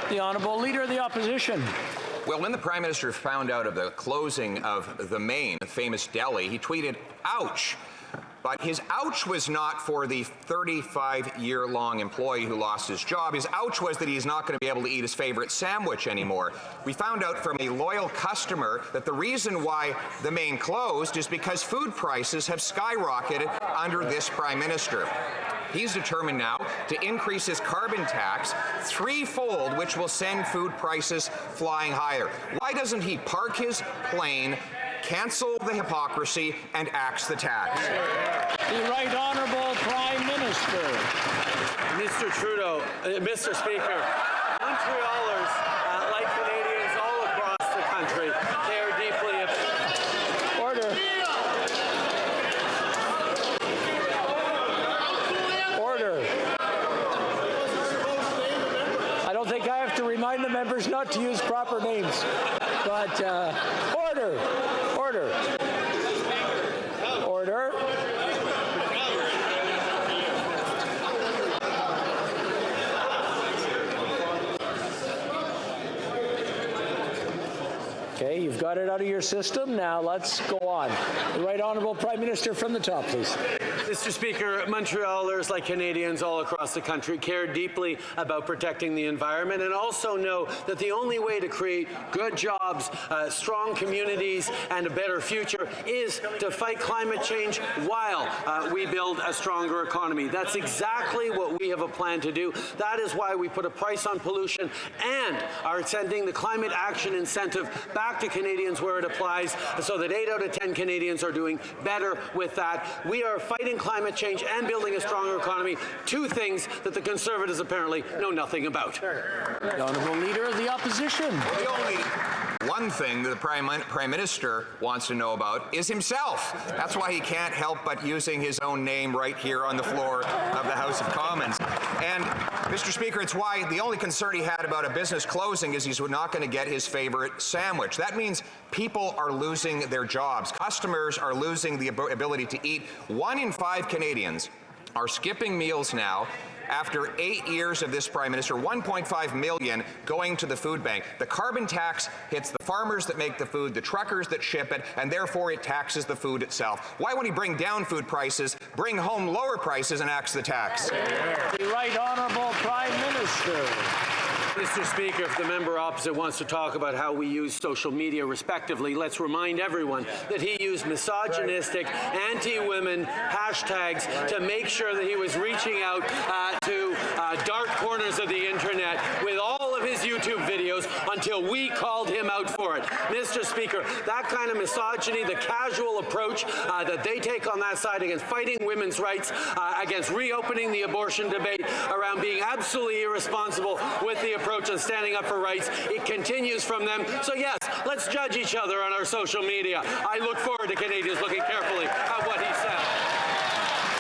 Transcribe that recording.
The Honourable Leader of the Opposition. Well, when the Prime Minister found out of the closing of the Maine, the famous deli, he tweeted, "Ouch." But his ouch was not for the 35-year-long employee who lost his job. His ouch was that he's not going to be able to eat his favorite sandwich anymore. We found out from a loyal customer that the reason why the Maine closed is because food prices have skyrocketed under this Prime Minister. He's determined now to increase his carbon tax threefold, which will send food prices flying higher. Why doesn't he park his plane, cancel the hypocrisy, and axe the tax? The Right Honourable Prime Minister. Mr. Trudeau, Mr. Speaker, Montrealers, like Canadians all across the country, care deeply about... Order. Order. I don't think I have to remind the members not to use proper names, but order. Order. Order. Okay, you've got it out of your system. Now let's go on. The Right Honourable Prime Minister from the top, please. Mr. Speaker, Montrealers, like Canadians all across the country, care deeply about protecting the environment and also know that the only way to create good jobs, strong communities, and a better future is to fight climate change while we build a stronger economy. That's exactly what we have a plan to do. That is why we put a price on pollution and are sending the climate action incentive back to Canadians where it applies so that 8 out of 10 Canadians are doing better with that. We are fighting climate change and building a stronger economy, two things that the Conservatives apparently know nothing about. The Honourable Leader of the Opposition. Well, the only one thing that the Prime Minister wants to know about is himself. That's why he can't help but using his own name right here on the floor of the House of Commons. And, Mr. Speaker, it's why the only concern he had about a business closing is he's not going to get his favorite sandwich. That means people are losing their jobs. Customers are losing the ability to eat. 1 in 5 Canadians are skipping meals now. After 8 years of this Prime Minister, 1.5 million going to the food bank. The carbon tax hits the farmers that make the food, the truckers that ship it, and therefore it taxes the food itself. Why would he bring down food prices, bring home lower prices, and axe the tax? The Right Honourable Prime Minister. Mr. Speaker, if the member opposite wants to talk about how we use social media respectively, let's remind everyone that he used misogynistic, anti-women hashtags to make sure that he was reaching out to dark corners of the internet with all of his YouTube videos until we called him out for it. Mr. Speaker, that kind of misogyny, the casual approach that they take on that side against fighting women's rights, against reopening the abortion debate, around being absolutely irresponsible with the approach and standing up for rights, it continues from them. So yes, let's judge each other on our social media. I look forward to Canadians looking carefully at what he says.